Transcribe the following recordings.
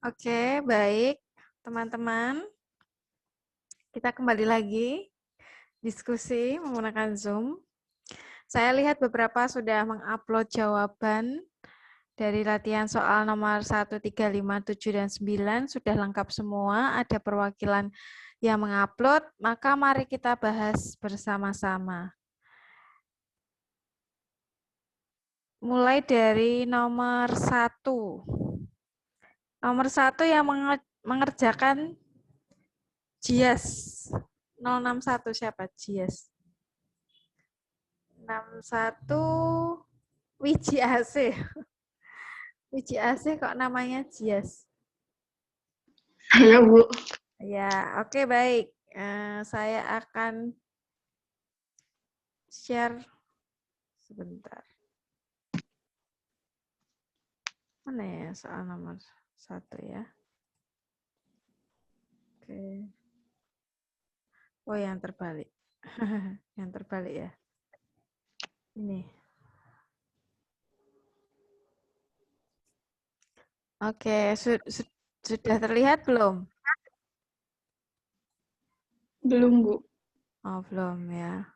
Oke, baik. Teman-teman, kita kembali lagi diskusi menggunakan Zoom. Saya lihat beberapa sudah mengupload jawaban dari latihan soal nomor 1, 3, 5, 7, dan 9. Sudah lengkap semua, ada perwakilan yang mengupload, maka mari kita bahas bersama-sama. Mulai dari nomor 1. Nomor 1 yang mengerjakan Jias 061 siapa? Jias 61 Wiji AC. Wiji AC kok namanya Jias? Saya, Bu. Ya, oke baik. Saya akan share sebentar. Mana ya soal nomor 1 ya? Oke. Oh, yang terbalik. Yang terbalik ya. Ini. Oke, sudah terlihat belum? Belum, Bu. Oh, belum ya.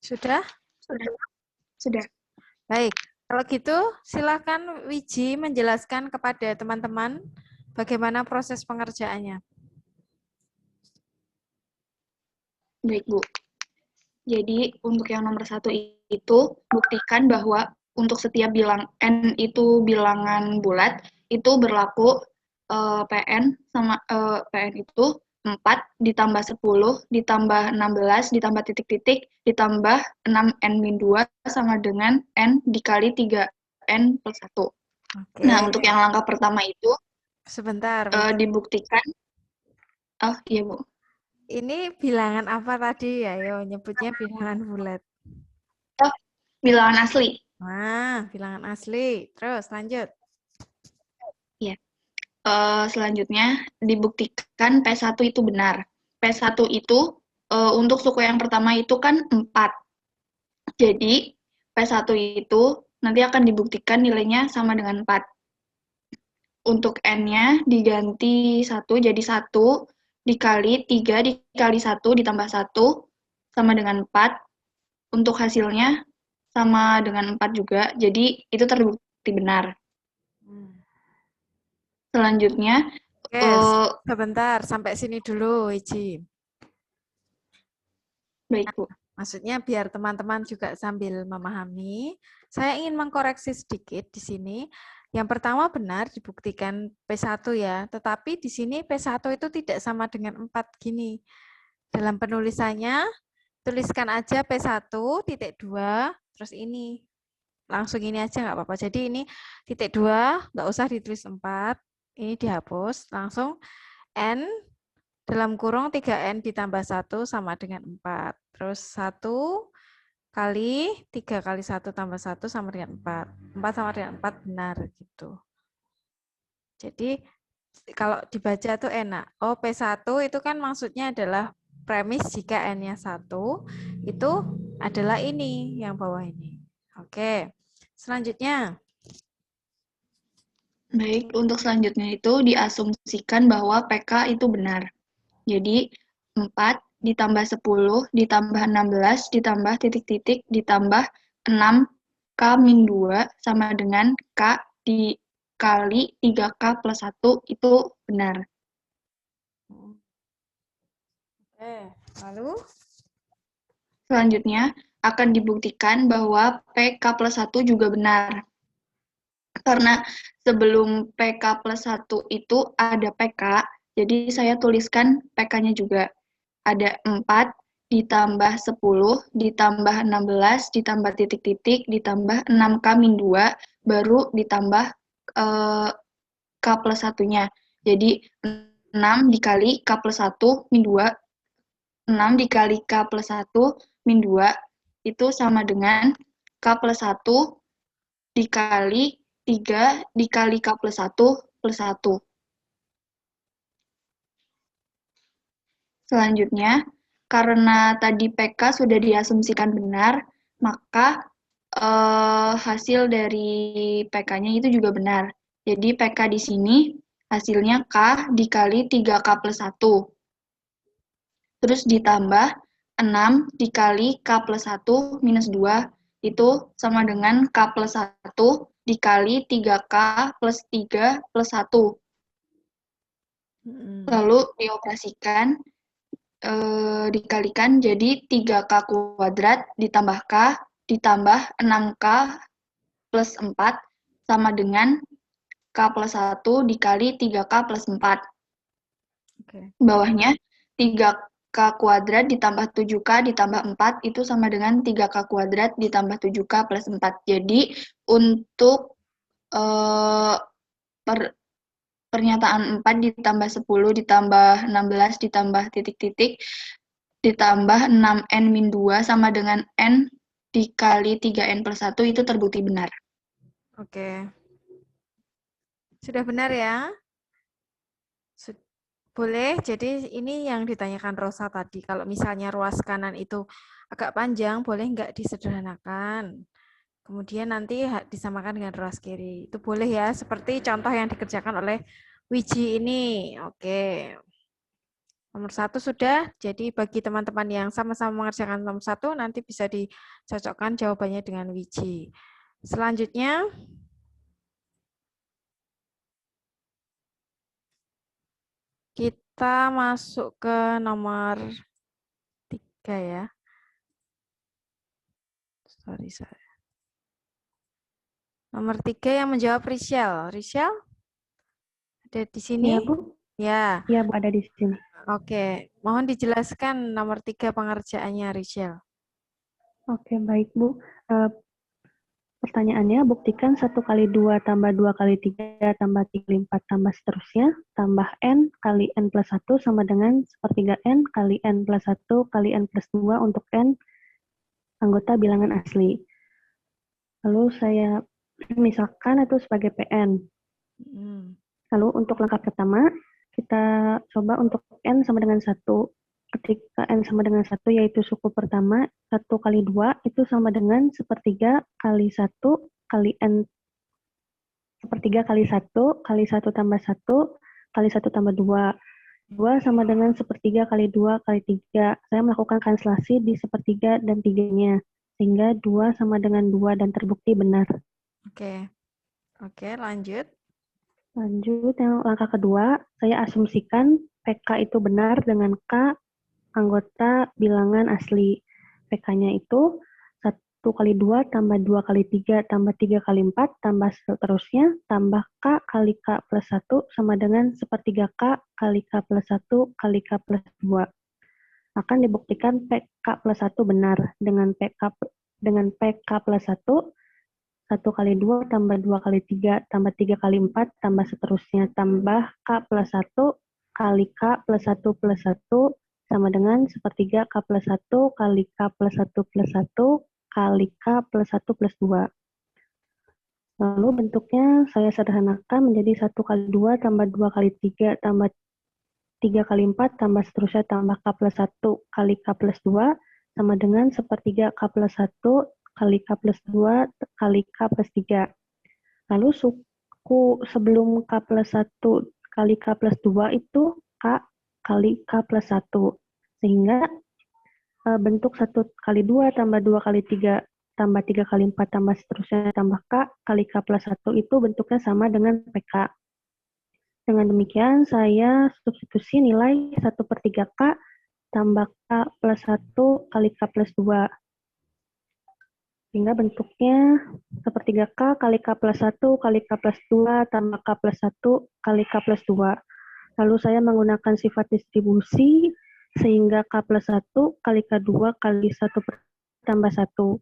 Sudah? Sudah. Baik. Kalau gitu, silakan Wiji menjelaskan kepada teman-teman bagaimana proses pengerjaannya. Baik, Bu. Jadi, untuk yang nomor 1 itu, buktikan bahwa untuk setiap N itu bilangan bulat, itu berlaku PN sama PN itu 4 ditambah 10 ditambah 16 ditambah titik-titik ditambah 6N-2 sama dengan N dikali 3N plus 1. Oke. Nah, untuk yang langkah pertama itu Sebentar. dibuktikan. Oh, iya, Bu. Ini bilangan apa tadi ya? Yo, nyebutnya bilangan bulat. Oh, bilangan asli. Nah, bilangan asli. Terus lanjut. Ya. Selanjutnya dibuktikan P1 itu benar. P1 itu untuk suku yang pertama itu kan 4. Jadi P1 itu nanti akan dibuktikan nilainya sama dengan 4. Untuk N-nya diganti 1 jadi 1 dikali 3 dikali 1 ditambah 1 sama dengan 4. Untuk hasilnya sama dengan 4 juga. Jadi itu terbukti benar. Selanjutnya Oke, sebentar. Sampai sini dulu, Wiji. baik, Bu. Maksudnya biar teman-teman juga sambil memahami, saya ingin mengkoreksi sedikit di sini. Yang pertama benar dibuktikan P1 ya, tetapi di sini P1 itu tidak sama dengan 4 gini. Dalam penulisannya, tuliskan aja P1 titik 2, terus ini. Langsung ini aja nggak apa-apa. Jadi ini titik 2, nggak usah ditulis 4. Ini dihapus, langsung N dalam kurung 3N ditambah 1 sama dengan 4. Terus 1 kali 3 kali 1 tambah 1 sama dengan 4. 4 sama dengan 4 benar gitu. Jadi kalau dibaca tuh enak. Oh, P1 itu kan maksudnya adalah premis jika N-nya 1, itu adalah ini yang bawah ini. Oke, selanjutnya. Baik, untuk selanjutnya itu diasumsikan bahwa PK itu benar. Jadi 4 ditambah 10 ditambah 16 ditambah titik-titik ditambah 6K-2 sama dengan K dikali 3K plus 1 itu benar. Oke, lalu? Selanjutnya akan dibuktikan bahwa PK plus 1 juga benar. Karena sebelum PK plus 1 itu ada PK, jadi saya tuliskan PK-nya juga. Ada 4 ditambah 10 ditambah 16 ditambah titik-titik ditambah 6K-2 baru ditambah K plus 1-nya. Jadi 6 dikali K plus 1 min 2, 6 dikali K plus 1 min 2 itu sama dengan K plus 1 dikali 3 dikali K plus 1 plus 1. Selanjutnya, karena tadi PK sudah diasumsikan benar, maka hasil dari PK-nya itu juga benar. Jadi PK di sini hasilnya K dikali 3K plus 1. Terus ditambah 6 dikali K plus 1 minus 2, itu sama dengan K plus 1 dikali 3K plus 3 plus 1. Lalu dioperasikan, dikalikan jadi 3K kuadrat ditambah K ditambah 6K plus 4 sama dengan K plus 1 dikali 3K plus 4. Bawahnya 3K kuadrat ditambah 7K ditambah 4 itu sama dengan 3K kuadrat ditambah 7K plus 4. Jadi untuk pernyataan 4 ditambah 10 ditambah 16 ditambah titik-titik ditambah 6N-2 sama dengan N dikali 3N plus 1 itu terbukti benar. Oke. Sudah benar ya? Boleh, jadi ini yang ditanyakan Rosa tadi. Kalau misalnya ruas kanan itu agak panjang, boleh nggak disederhanakan? Kemudian nanti disamakan dengan ruas kiri. Itu boleh ya, seperti contoh yang dikerjakan oleh Wiji ini. Oke. Nomor 1 sudah, jadi bagi teman-teman yang sama-sama mengerjakan nomor 1, nanti bisa dicocokkan jawabannya dengan Wiji. Selanjutnya, kita masuk ke nomor 3 ya. Sorry. Nomor 3 yang menjawab Rishel. Rishel? Ada di sini? Ya, Bu. Ya. Ya, Bu, ada di sini. Oke. Mohon dijelaskan nomor 3 pengerjaannya, Rishel. Oke, baik, Bu. Pertanyaannya, buktikan 1 kali 2 tambah 2 kali 3 tambah 3 kali 4 tambah seterusnya, tambah N kali N plus 1 sama dengan sepertiga N kali N plus 1 kali N plus 2 untuk N anggota bilangan asli. Lalu saya misalkan itu sebagai PN. Lalu untuk langkah pertama, kita coba untuk N sama dengan 1. Ketika N sama dengan 1, yaitu suku pertama, 1 kali 2 itu sama dengan sepertiga kali 1 kali N, sepertiga kali 1 kali 1 tambah 1 kali 1 tambah 2. 2 sama dengan sepertiga kali 2 kali 3. Saya melakukan translasi di sepertiga dan tiganya, sehingga 2 sama dengan 2 dan terbukti benar. Oke, lanjut. Lanjut, yang langkah kedua, saya asumsikan PK itu benar dengan K anggota bilangan asli. PK-nya itu 1 kali 2 tambah 2 kali 3 tambah 3 kali 4 tambah seterusnya tambah K kali K plus 1 sama dengan sepertiga K kali K plus 1 kali K plus 2. Akan dibuktikan PK plus 1 benar dengan PK plus 1, 1 kali 2 tambah 2 kali 3 tambah 3 kali 4 tambah seterusnya tambah K plus 1 kali K plus 1 plus 1 sama dengan sepertiga K plus 1 kali K plus 1 plus 1 kali K plus 1 plus 2. Lalu bentuknya saya sederhanakan menjadi 1 kali 2 tambah 2 kali 3 tambah 3 kali 4 tambah seterusnya tambah K plus 1 kali K plus 2 sama dengan sepertiga K plus 1 kali K plus 2 kali K plus 3. Lalu suku sebelum K plus 1 kali K plus 2 itu K kali K plus 1. Sehingga bentuk 1 kali 2 tambah 2 kali 3 tambah 3 kali 4 tambah seterusnya tambah K kali K plus 1 itu bentuknya sama dengan PK. Dengan demikian, saya substitusi nilai 1/3 K tambah K plus 1 kali K plus 2. Sehingga bentuknya sepertiga K kali K plus 1 kali K plus 2 tambah K plus 1 kali K plus 2. Lalu saya menggunakan sifat distribusi sehingga K plus 1 kali K2 kali 1 tambah 1.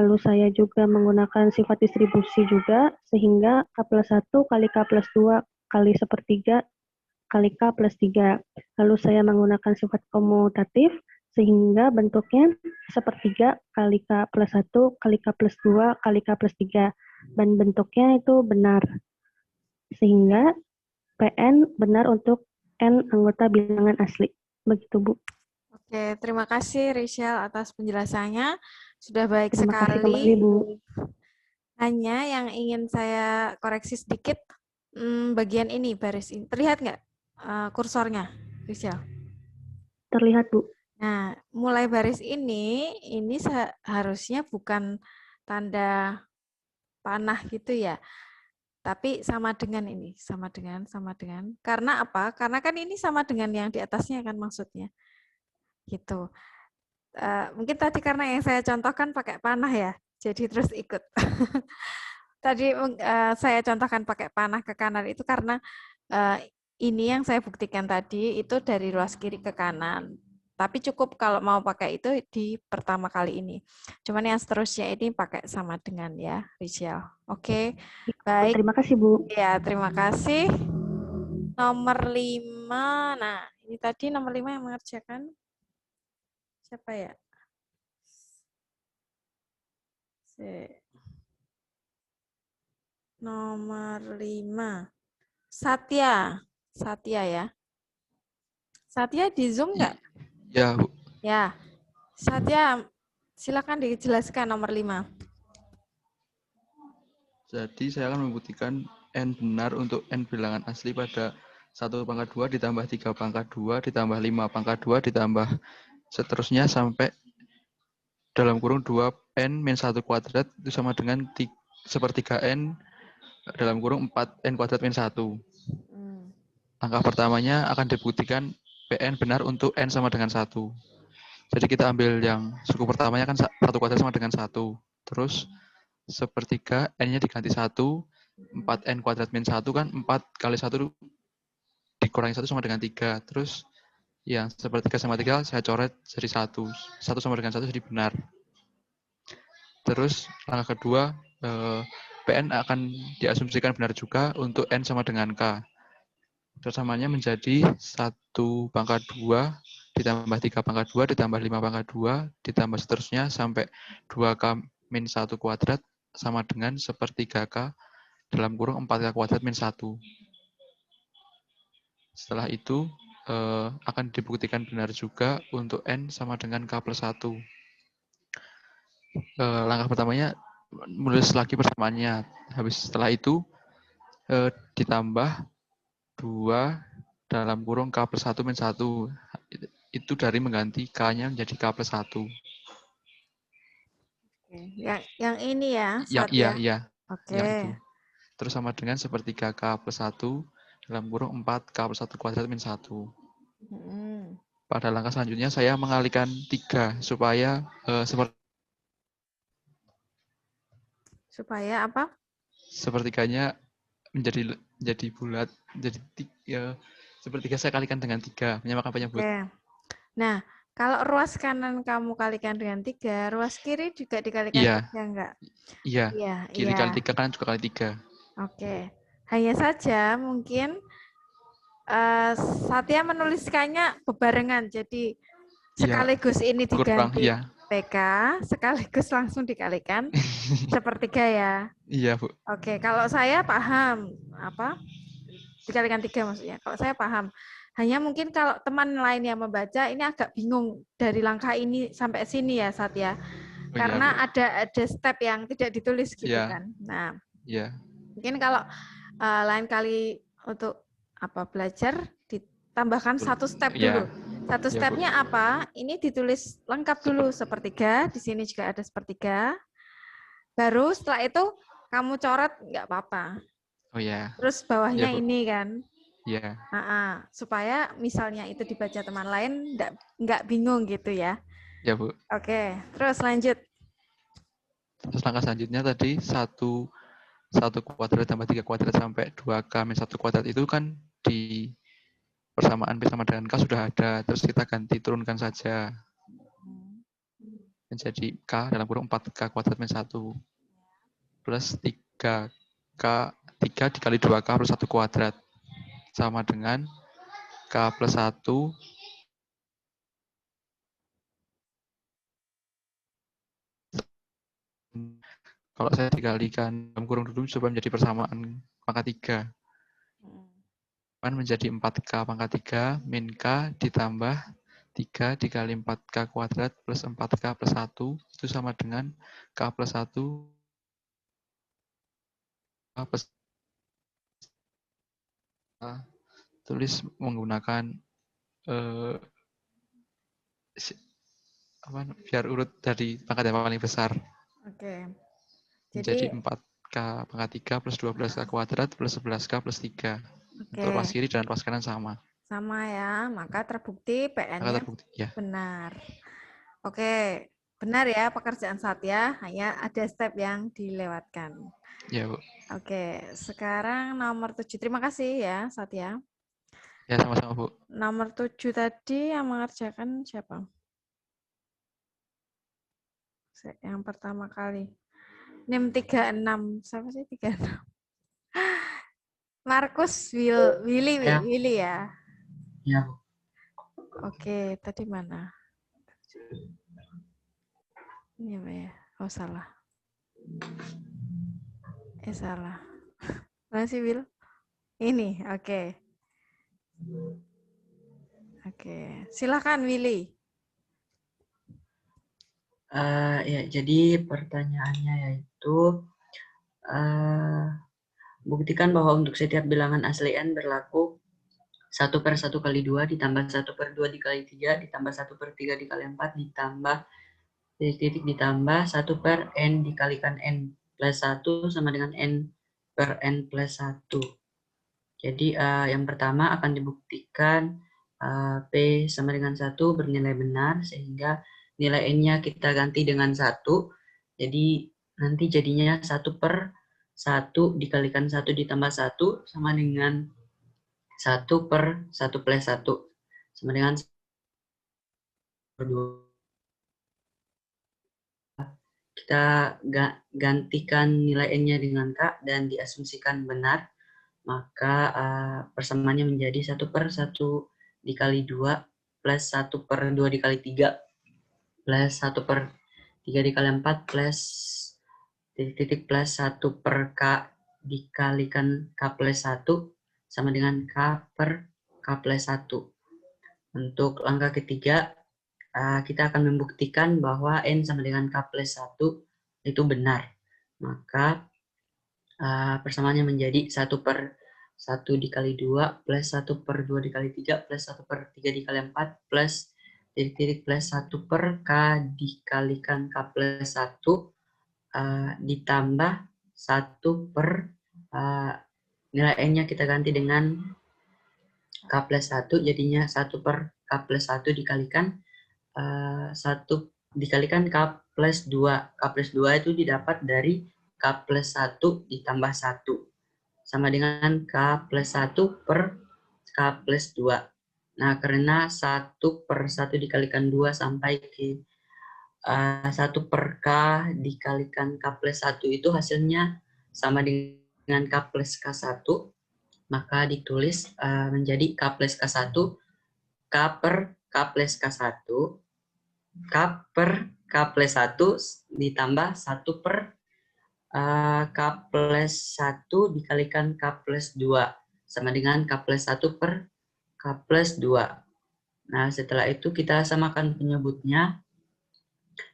Lalu saya juga menggunakan sifat distribusi juga sehingga K plus 1 kali K plus 2 kali sepertiga kali K plus 3. Lalu saya menggunakan sifat komutatif sehingga bentuknya sepertiga kali K plus 1 kali K plus 2 kali K plus 3. Dan bentuknya itu benar. Sehingga PN benar untuk N anggota bilangan asli. Begitu, Bu. Oke, terima kasih Rachel atas penjelasannya. Sudah baik Terima kasih sekali. kembali, Bu. Hanya yang ingin saya koreksi sedikit, bagian ini, baris ini. Terlihat nggak kursornya, Rachel? Terlihat, Bu. Nah, mulai baris ini seharusnya bukan tanda panah gitu ya. Tapi sama dengan ini, sama dengan. Karena apa? Karena kan ini sama dengan yang di atasnya kan maksudnya. Gitu. Mungkin tadi karena yang saya contohkan pakai panah ya, jadi terus ikut. Tadi saya contohkan pakai panah ke kanan itu karena ini yang saya buktikan tadi itu dari ruas kiri ke kanan. Tapi cukup kalau mau pakai itu di pertama kali ini. Cuman yang seterusnya ini pakai sama dengan ya, Rachel. Oke, baik. Terima kasih, Bu. Ya, terima kasih. Nomor 5. Nah, ini tadi nomor 5 yang mengerjakan siapa ya? Nomor 5. Satya. Satya ya. Satya di Zoom nggak? Ya, Bu. Ya. Satya, silakan dijelaskan nomor 5. Jadi saya akan membuktikan N benar untuk N bilangan asli pada 1 pangkat 2 ditambah 3 pangkat 2 ditambah 5 pangkat 2 ditambah seterusnya sampai dalam kurung 2N min 1 kuadrat itu sama dengan sepertiga N dalam kurung 4N kuadrat min 1. Langkah pertamanya akan dibuktikan PN benar untuk N sama dengan 1. Jadi kita ambil yang suku pertamanya kan 1 kuadrat sama dengan 1. Terus sepertiga N-nya diganti 1, 4N kuadrat min 1 kan 4 kali 1 dikurangi 1 sama dengan 3. Terus yang sepertiga sama 3 saya coret jadi 1. 1 sama dengan 1 jadi benar. Terus langkah kedua, PN akan diasumsikan benar juga untuk N sama dengan K. Persamanya menjadi 1 pangkat 2 ditambah 3 pangkat 2 ditambah 5 pangkat 2 ditambah seterusnya sampai 2K min 1 kuadrat sama dengan sepertiga K dalam kurung 4K kuadrat min 1. Setelah itu akan dibuktikan benar juga untuk N sama dengan K plus 1. Langkah pertamanya menulis lagi persamaannya. Habis setelah itu ditambah 2 dalam kurung K plus 1 min 1. Itu dari mengganti K-nya menjadi K plus 1. Yang ini ya, Iya. Oke. Yang itu. Terus sama dengan sepertiga K plus 1 dalam kurung 4K plus 1 kuadrat min 1. Pada langkah selanjutnya saya mengalihkan 3 supaya supaya apa? Sepertiganya menjadi bulat, jadi sepertiga saya kalikan dengan 3, menyamakan penyebut. Oke. Nah, kalau ruas kanan kamu kalikan dengan 3, ruas kiri juga dikalikan 3 enggak? Iya. Kiri kali 3, kanan juga kali 3. Oke. Hanya saja mungkin Satya menuliskannya bebarengan, jadi sekaligus ini diganti PK, sekaligus langsung dikalikan sepertiga ya. Iya, Bu. Oke, kalau saya paham apa dikalikan 3 maksudnya. Kalau saya paham. Hanya mungkin kalau teman lain yang membaca ini agak bingung dari langkah ini sampai sini ya, Satya. Karena ada step yang tidak ditulis gitu kan. Nah, mungkin kalau lain kali untuk belajar ditambahkan satu step dulu. Satu stepnya apa? Ini ditulis lengkap dulu sepertiga. Di sini juga ada sepertiga. Baru setelah itu kamu coret nggak apa-apa. Oh ya. Terus bawahnya ini kan. Iya. Supaya misalnya itu dibaca teman lain nggak bingung gitu ya. Ya, Bu. Oke, terus lanjut. Terus langkah selanjutnya tadi 1 kuadrat tambah 3 kuadrat sampai 2K min 1 kuadrat itu kan di persamaan P sama dengan K sudah ada. Terus kita ganti turunkan saja. Menjadi K dalam kurung 4K kuadrat min 1. Plus 3K 3 dikali 2K plus 1 kuadrat. Sama dengan K plus 1 kalau saya dikalikan dalam kurung dulu coba menjadi persamaan pangkat 3. menjadi 4K pangkat 3 min K ditambah 3 dikali 4K kuadrat plus 4K plus 1 itu sama dengan K plus 1 K plus A. Tulis menggunakan biar urut dari pangkat yang paling besar. Oke. Jadi Jadi 4K pangkat 3 plus 12K kuadrat plus 11K plus 3. Untuk oke, ruas kiri dan ruas kanan sama. sama ya. Maka terbukti Maka PN-nya terbukti ya. benar. Oke, benar ya pekerjaan Satya, hanya ada step yang dilewatkan. Ya, Bu. Oke, sekarang nomor 7. Terima kasih ya, Satya. Ya, sama-sama, Bu. Nomor 7 tadi yang mengerjakan siapa? Yang pertama kali. NIM 36. Siapa sih 36? Markus Willy ya. Ya, Bu. Oke, tadi mana? Ini apa ya? Oh, salah. Salah. Mana sih, Will? Ini, oke. Oke, silakan Willy. Ya, jadi pertanyaannya yaitu buktikan bahwa untuk setiap bilangan asli n berlaku 1/1 kali 2 ditambah 1/2 dikali 3 ditambah 1/3 dikali 4 ditambah titik ditambah 1/n dikalikan n plus 1 sama dengan n per n plus 1. Jadi yang pertama akan dibuktikan P sama dengan 1 bernilai benar sehingga nilai n-nya kita ganti dengan 1. Jadi nanti jadinya 1/1 dikalikan 1 ditambah 1 sama dengan 1/1 plus 1 sama dengan 2. Kita gantikan nilai n-nya dengan K dan diasumsikan benar. Maka persamaannya menjadi 1/1 dikali 2 plus 1/2 dikali 3 plus 1/3 dikali 4 plus titik plus 1/K dikalikan K plus 1 sama dengan K/K plus 1. Untuk langkah ketiga, kita akan membuktikan bahwa N sama dengan K plus 1 itu benar. Maka persamaannya menjadi 1/1 dikali 2 plus 1/2 dikali 3 plus 1/3 dikali 4 plus titik plus 1/K dikalikan K plus 1 ditambah 1 nilai N-nya kita ganti dengan K plus 1 jadinya 1/K plus 1 dikalikan 1 dikalikan K plus 2. K plus 2 itu didapat dari K plus 1 ditambah 1. Sama dengan K plus 1 per K plus 2. Nah, karena 1/1 dikalikan 2 sampai ke 1/K dikalikan K plus 1 itu hasilnya sama dengan K plus K1, maka ditulis menjadi K plus K1, K per K plus K1, K per K plus 1 ditambah 1/K plus 1 dikalikan K plus 2 sama dengan K plus 1 per K plus 2. Nah, setelah itu kita samakan penyebutnya.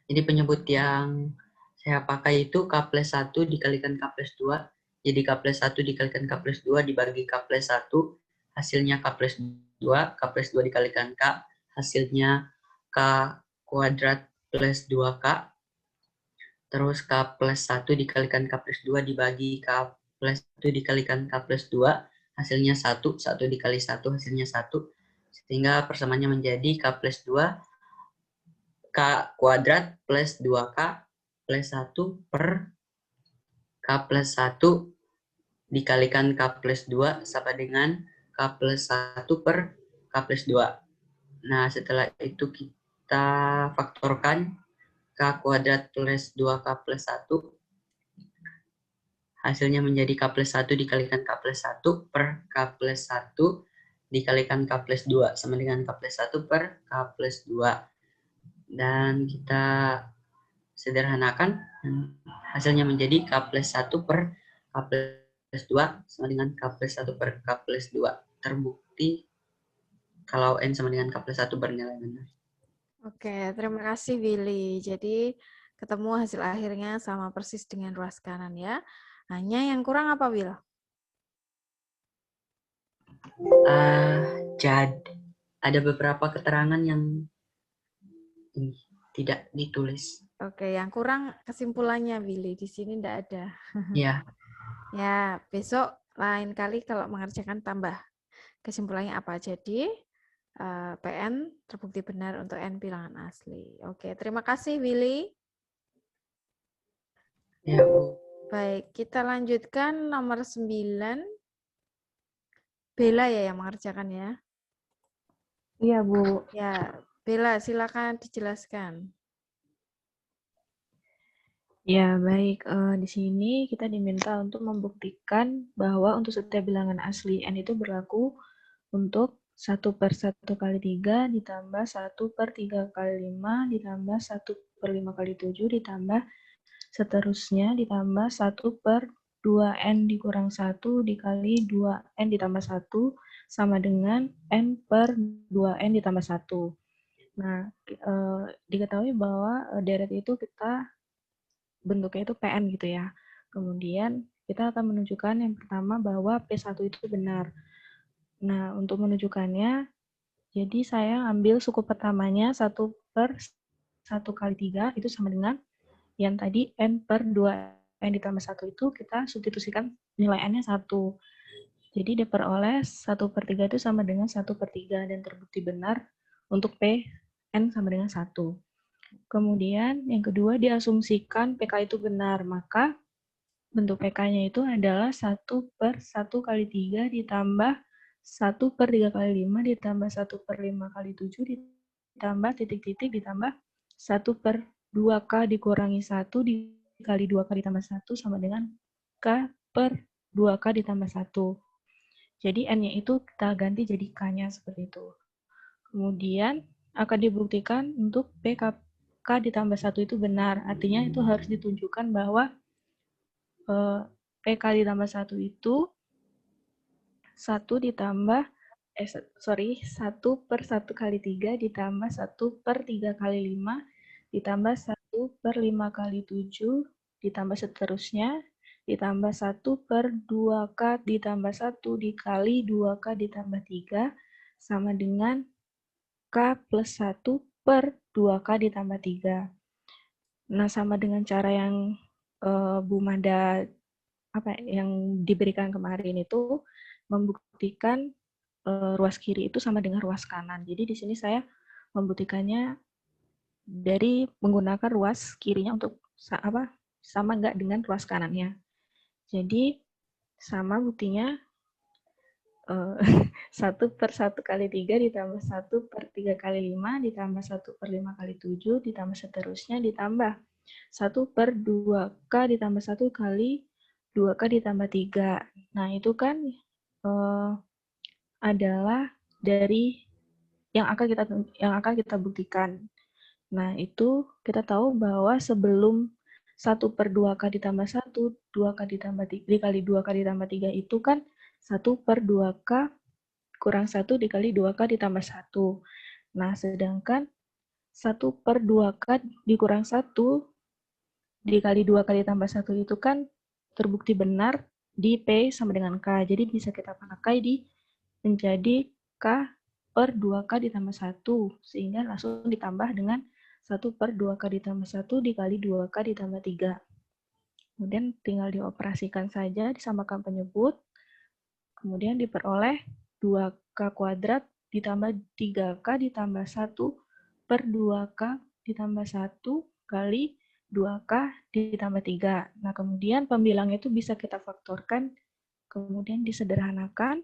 Jadi penyebut yang saya pakai itu K plus 1 dikalikan K plus 2. Jadi K plus 1 dikalikan K plus 2 dibagi K plus 1, hasilnya K plus 2. K plus 2 dikalikan K, hasilnya K kuadrat plus 2K. Terus K plus 1 dikalikan K plus 2 dibagi K plus 1 dikalikan K plus 2, hasilnya 1. 1 dikali 1 hasilnya 1. Sehingga persamaannya menjadi K plus 2 K kuadrat plus 2K plus 1 per K plus 1 dikalikan K plus 2 sama dengan K plus 1 per K plus 2. Nah, setelah itu kita faktorkan K kuadrat plus 2K plus 1. Hasilnya menjadi K plus 1 dikalikan K plus 1 per K plus 1 dikalikan K plus 2 sama dengan K plus 1 per K plus 2. Dan kita sederhanakan, hasilnya menjadi K plus 1 per K plus 2 sama dengan K plus 1 per K plus 2. terbukti kalau N sama dengan K plus 1 bernilai benar. Oke, terima kasih Willy. Jadi ketemu hasil akhirnya sama persis dengan ruas kanan ya. Hanya yang kurang apa, Will? Ada beberapa keterangan yang tidak ditulis. Oke, yang kurang kesimpulannya Willy. Di sini tidak ada. Ya, Ya, besok lain kali kalau mengerjakan tambah kesimpulannya apa. Jadi PN terbukti benar untuk N bilangan asli. Oke, terima kasih Willy. ya Bu. Baik, kita lanjutkan nomor 9. Bella ya yang mengerjakan ya. Iya, Bu. Ya, Bella silakan dijelaskan. Ya, baik. Di sini kita diminta untuk membuktikan bahwa untuk setiap bilangan asli N itu berlaku untuk 1/1 kali 3 ditambah 1/3 kali 5 ditambah 1/5 kali 7 ditambah seterusnya ditambah 1/2N dikurang 1 dikali 2N ditambah 1 sama dengan N/2N ditambah 1. Nah, diketahui bahwa deret itu kita bentuknya itu PN gitu ya. Kemudian kita akan menunjukkan yang pertama bahwa P1 itu benar. Nah, untuk menunjukkannya, jadi saya ambil suku pertamanya 1/1 kali 3 itu sama dengan yang tadi N/2N ditambah 1 itu kita substitusikan nilai N-nya 1. Jadi diperoleh 1/3 itu sama dengan 1/3 dan terbukti benar untuk P N sama dengan 1. Kemudian yang kedua diasumsikan PK itu benar, maka bentuk PK-nya itu adalah 1/1 kali 3 ditambah 1/3 kali 5 ditambah 1/5 kali 7 ditambah titik-titik ditambah 1/2K dikurangi 1 dikali 2K ditambah 1 sama dengan K/2K ditambah 1. Jadi N-nya itu kita ganti jadi K-nya seperti itu. Kemudian akan dibuktikan untuk PK ditambah 1 itu benar. Artinya itu harus ditunjukkan bahwa PK ditambah 1 itu 1 ditambah 1/1 kali 3 ditambah 1/3 kali 5 ditambah 1/5 kali 7 ditambah seterusnya ditambah 1/2K ditambah 1 dikali 2K ditambah 3 sama dengan K plus 1/2K ditambah 3. Nah, sama dengan cara yang Bu Mada yang diberikan kemarin itu membuktikan ruas kiri itu sama dengan ruas kanan. Jadi di sini saya membuktikannya dari menggunakan ruas kirinya untuk sama nggak dengan ruas kanannya. Jadi sama buktinya 1/1 kali 3 ditambah 1/3 kali 5 ditambah 1/5 kali 7 ditambah seterusnya ditambah 1/2K ditambah 1 kali 2K ditambah 3. Nah, itu kan adalah dari yang akan kita buktikan. Nah, itu kita tahu bahwa sebelum 1/2K ditambah 1, 2K ditambah 3, dikali 2K ditambah 3 itu kan 1/2K kurang 1 dikali 2K ditambah 1. Nah, sedangkan 1/2K dikurang 1 dikali 2K ditambah 1 itu kan terbukti benar di P sama dengan K. Jadi bisa kita pakai menjadi K/2K ditambah 1. Sehingga langsung ditambah dengan 1/2K ditambah 1 dikali 2K ditambah 3. Kemudian tinggal dioperasikan saja, disamakan penyebut. Kemudian diperoleh 2K kuadrat ditambah 3K ditambah 1/2K ditambah 1 kali 2K ditambah 3. Nah, kemudian pembilangnya itu bisa kita faktorkan, kemudian disederhanakan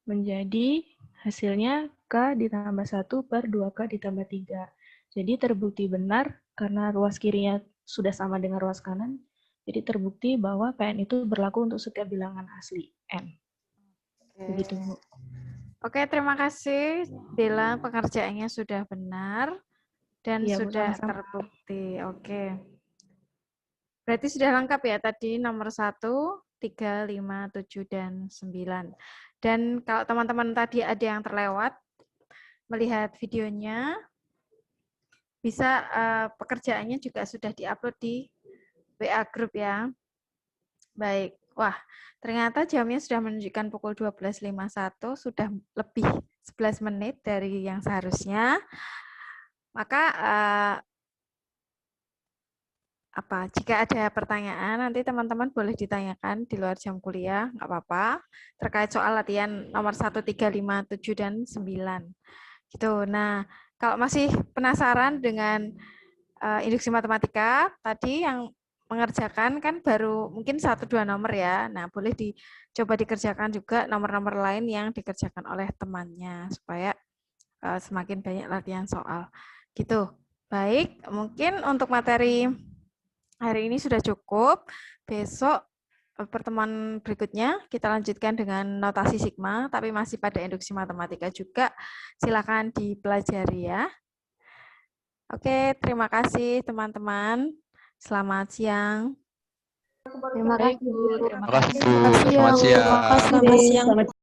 menjadi hasilnya K ditambah 1/2K ditambah 3. Jadi terbukti benar karena ruas kirinya sudah sama dengan ruas kanan, jadi terbukti bahwa PN itu berlaku untuk setiap bilangan asli N. Begitu, Bu. Oke, terima kasih Bella, pengerjaannya sudah benar dan Iya, Bu, sudah sama-sama. terbukti. Oke. Berarti sudah lengkap ya tadi nomor 1, 3, 5, 7, dan 9. Dan kalau teman-teman tadi ada yang terlewat melihat videonya, bisa pekerjaannya juga sudah diupload di WA Group ya. Baik, wah ternyata jamnya sudah menunjukkan pukul 12.51, sudah lebih 11 menit dari yang seharusnya. Maka jika ada pertanyaan, nanti teman-teman boleh ditanyakan di luar jam kuliah, nggak apa-apa, terkait soal latihan nomor 1, 3, 5, 7, dan 9. Gitu. Nah, kalau masih penasaran dengan induksi matematika, tadi yang mengerjakan kan baru mungkin 1-2 nomor ya. Nah, boleh dicoba dikerjakan juga nomor-nomor lain yang dikerjakan oleh temannya, supaya semakin banyak latihan soal. Gitu. Baik, mungkin untuk materi hari ini sudah cukup. Besok pertemuan berikutnya kita lanjutkan dengan notasi sigma, tapi masih pada induksi matematika juga. Silakan dipelajari ya. Oke, terima kasih teman-teman. Selamat siang. Terima kasih, Bu. Terima kasih, Bu. Selamat siang. Selamat siang.